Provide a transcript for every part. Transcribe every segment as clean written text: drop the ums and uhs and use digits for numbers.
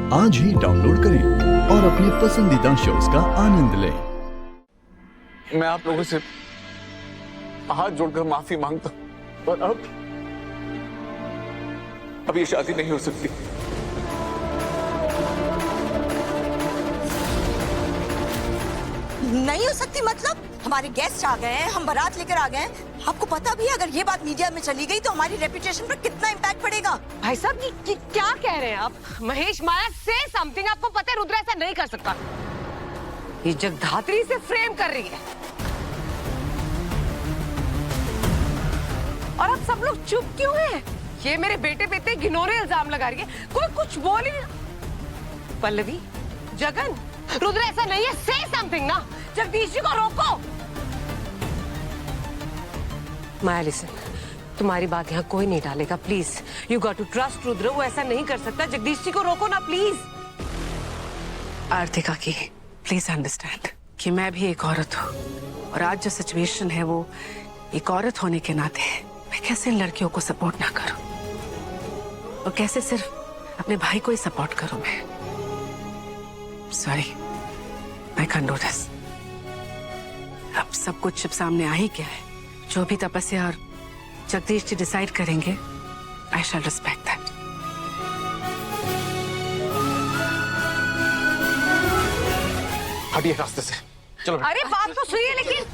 आज ही डाउनलोड करें और अपने पसंदीदा शोज का आनंद लें। मैं आप लोगों से हाथ जोड़कर माफी मांगता हूं और अब ये शादी नहीं हो सकती। नहीं हो सकती मतलब? हमारे गेस्ट आ गए हैं, हम बारात लेकर आ गए हैं। आपको पता भी है अगर ये बात मीडिया में चली गई तो हमारी रेपुटेशन पर कितना इम्पैक्ट पड़ेगा? भाई साहब क्या कह रहे हैं आप? महेश माया से समथिंग। आपको पता है रुद्र ऐसा नहीं कर सकता। ये जगधात्री से फ्रेम कर रही है और आप सब लोग चुप क्यों हैं? ये मेरे बेटे पे इतने घिनौने इल्जाम लगा रही है, कोई कुछ बोल ही नहीं। पल्लवी, जगन, रुद्र ऐसा नहीं है, से समथिंग ना। जगदीश जी को रोको। माया लिसन, तुम्हारी बात यहाँ कोई नहीं डालेगा, please. You got to trust Rudra, वो ऐसा नहीं कर सकता। जगदीश जी को रोको ना प्लीज। आरती काकी, प्लीज अंडरस्टैंड कि मैं भी एक औरत हूँ और आज जो सिचुएशन है वो एक औरत होने के नाते मैं कैसे इन लड़कियों को सपोर्ट ना करूं और कैसे सिर्फ अपने भाई को ही सपोर्ट करूं। मैं sorry, I can do this. अब सब कुछ जब सामने आ ही गया है, जो भी तपस्या और जगदीश जी डिसाइड करेंगे, आई शैल रिस्पेक्ट दैट। हटिए रास्ते से, चलो। अरे बात तो सुनिए लेकिन।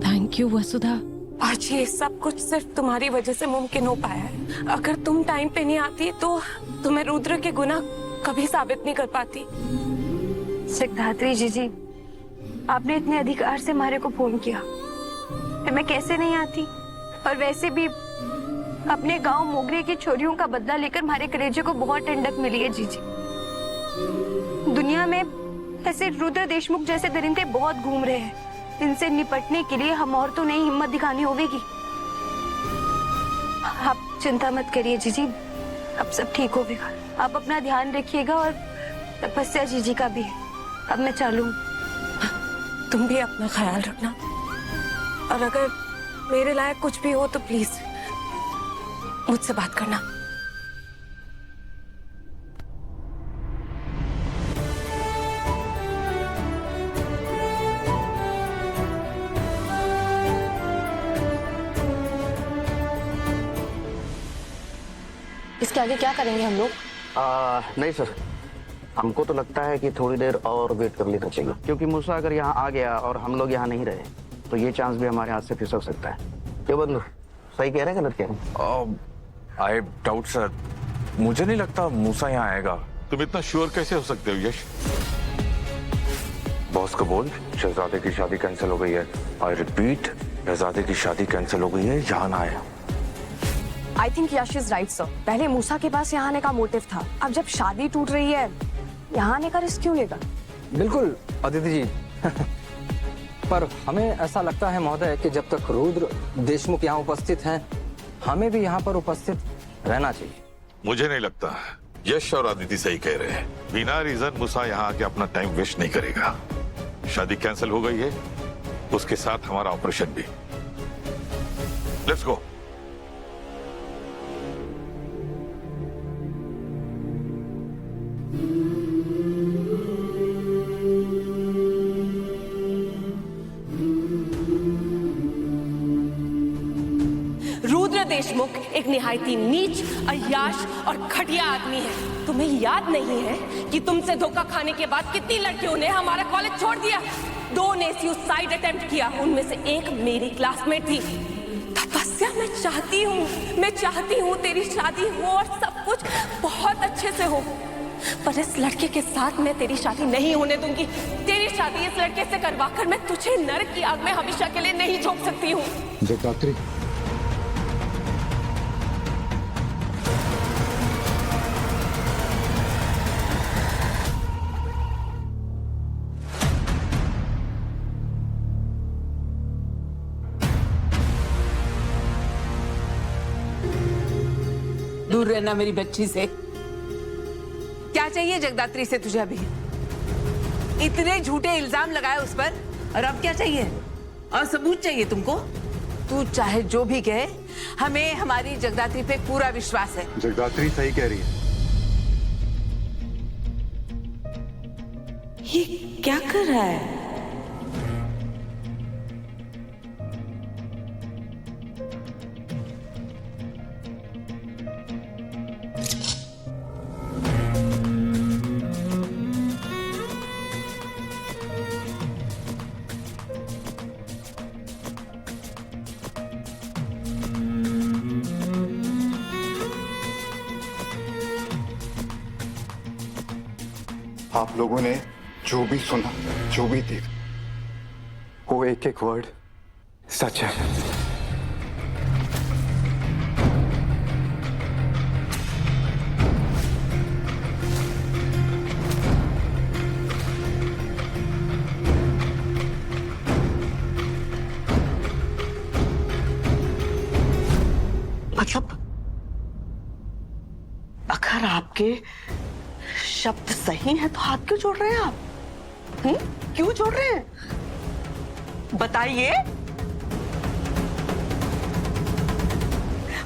थैंक यू वसुधा। आज ये सब कुछ सिर्फ तुम्हारी वजह से मुमकिन हो पाया है। अगर तुम टाइम पे नहीं आती तो तुम्हें रुद्र के गुनाह कभी साबित नहीं कर पाती। जगधात्री जी, आपने इतने अधिकार से मारे को फोन किया, फिर मैं कैसे नहीं आती? और वैसे भी अपने गांव मोगरे की छोरियों का बदला लेकर मारे कलेजे को बहुत ठंडक मिली है जीजी। दुनिया में ऐसे रुद्र देशमुख जैसे दरिंदे बहुत घूम रहे हैं। इनसे निपटने के लिए हम औरतों ने हिम्मत दिखानी होगी। आप चिंता मत करिए जीजी, अब सब ठीक होगा। आप अपना ध्यान रखिएगा और तपस्या जीजी का भी। अब मैं चालू। तुम भी अपना ख्याल रखना और अगर मेरे लायक कुछ भी हो तो प्लीज मुझसे बात करना। इसके आगे क्या करेंगे हम लोग? नहीं सर, हमको तो लगता है कि थोड़ी देर और वेट कर लेना चाहिए, क्योंकि मूसा अगर यहाँ आ गया और हम लोग यहाँ नहीं रहे तो ये चांस भी हमारे हाथ से फिसक सकता है। क्यों बंधु, सही कह रहे हैं गलत कह रहे हैं? आई डाउट सर, मुझे नहीं लगता मूसा यहाँ आएगा। तुम इतना श्योर कैसे हो सकते हो यश? बॉस को बोल शहजादे की शादी कैंसिल हो गई है। आई रिपीट, शहजादे की शादी कैंसिल हो गई है, यहाँ ना आए। I think Yash is right sir. पहले मूसा के पास यहाँ आने का मोटिव था, अब जब शादी टूट रही है यहाँ आने का रिस्क क्यों लेगा? बिल्कुल अदिति जी। पर हमें ऐसा लगता है महोदय कि जब तक रुद्र देशमुख यहाँ उपस्थित हैं, हमें भी यहाँ पर उपस्थित रहना चाहिए। मुझे नहीं लगता, यश और अदिति सही कह रहे हैं। बिना रीजन मूसा यहाँ आके अपना टाइम वेस्ट नहीं करेगा। शादी कैंसिल हो गई है, उसके साथ हमारा ऑपरेशन भी। Let's go. रुद्र देशमुख एक निहायती नीच, अय्याश और घटिया आदमी है। तुम्हें याद नहीं है कि तुमसे धोखा खाने के बाद कितनी लड़कियों ने हमारा कॉलेज छोड़ दिया? 2 ने सुसाइड अटेम्प्ट किया, उनमें से एक मेरी क्लासमेट थी। तपस्या, मैं चाहती हूँ तेरी शादी हो और सब कुछ बहुत अच्छे से हो, पर इस लड़के के साथ मैं तेरी शादी नहीं होने दूंगी। तेरी शादी इस लड़के से करवाकर मैं तुझे नरक की आग में हमेशा के लिए नहीं झोंक सकती हूँ। जगदात्री, दूर रहना मेरी बच्ची से। क्या चाहिए जगदात्री से तुझे अभी? इतने झूठे इल्जाम लगाए उस पर, और अब क्या चाहिए? और सबूत चाहिए तुमको? तू चाहे जो भी कहे, हमें हमारी जगदात्री पे पूरा विश्वास है। जगदात्री सही कह रही है। ये क्या कर रहा है? आप लोगों ने जो भी सुना, जो भी देखा, वो एक एक वर्ड सच है। मतलब अगर आपके शब्द सही है तो हाथ क्यों जोड़ रहे हैं आप? क्यों जोड़ रहे हैं? बताइए।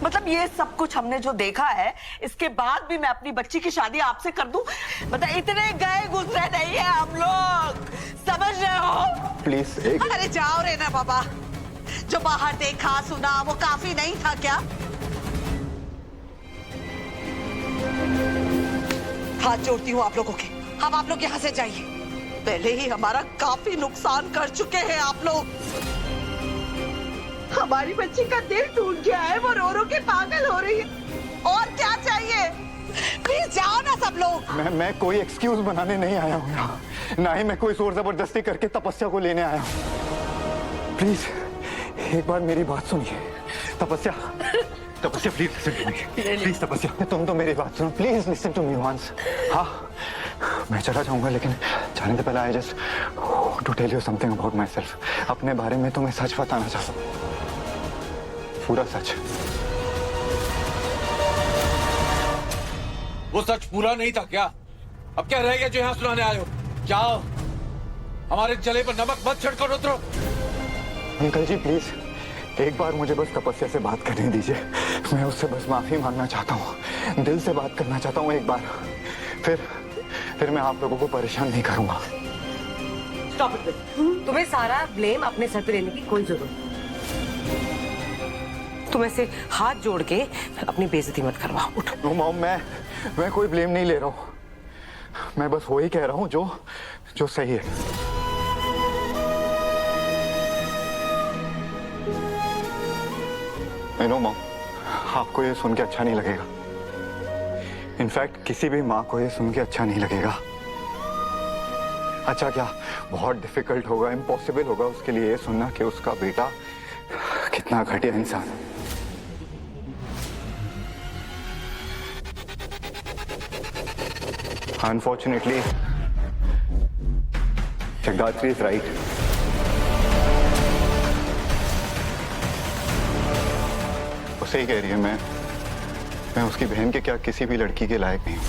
मतलब ये सब कुछ हमने जो देखा है, इसके बाद भी मैं अपनी बच्ची की शादी आपसे कर दूं? मतलब इतने गए गुजरे नहीं है हम लोग, समझ रहे हो? प्लीज अरे जाओ रे ना बाबा, जो बाहर देखा सुना वो काफी नहीं था क्या? हाथ जोड़ती हूँ आप लोगों के, अब आप लोग यहाँ से जाइए। पहले ही हमारा काफी नुकसान कर चुके हैं आप लोग। हमारी बच्ची का दिल टूट गया है, वो रो रो के पागल हो रही है। और क्या चाहिए? प्लीज जाओ ना सब लोग। मैं कोई एक्सक्यूज बनाने नहीं आया हूँ यहाँ, ना ही मैं कोई जोर जबरदस्ती करके तपस्या को लेने आया हूँ। प्लीज एक बार मेरी बात सुनिए। तपस्या प्लीज प्लीज तपस्या, तुम तो मेरी बात सुनो। Please listen to me once. हाँ, मैं चला जाऊंगा, लेकिन जाने से पहले I just to tell you something about myself. अपने बारे में तुम्हें सच बताना चाहता हूँ, पूरा सच। वो सच पूरा नहीं था क्या? अब क्या रह गया जो यहाँ सुनाने आए हो? जाओ, हमारे जले पर नमक मत छिड़को रुद्रो। अंकल जी प्लीज एक बार मुझे बस तपस्या से बात करने दीजिए। मैं उससे बस माफी मांगना चाहता हूँ, दिल से बात करना चाहता हूँ एक बार। फिर मैं आप लोगों को परेशान नहीं करूंगा। Stop it. तुम्हें सारा ब्लेम अपने सर पे लेने की कोई जरूरत नहीं। तुम ऐसे हाथ जोड़ के अपनी बेइज्जती मत करवाओ। उठो। नो मॉम, मैं कोई ब्लेम नहीं ले रहा हूँ। मैं बस वही कह रहा हूँ जो सही है। आई नो मॉम, आपको ये सुन के अच्छा नहीं लगेगा। इनफैक्ट किसी भी माँ को ये सुन के अच्छा नहीं लगेगा। अच्छा क्या बहुत डिफिकल्ट होगा, इम्पॉसिबल होगा उसके लिए ये सुनना कि उसका बेटा कितना घटिया इंसान है। Unfortunately Jagadhatri is right. वो सही कह रही है। मैं उसकी बहन के क्या किसी भी लड़की के लायक नहीं हूं।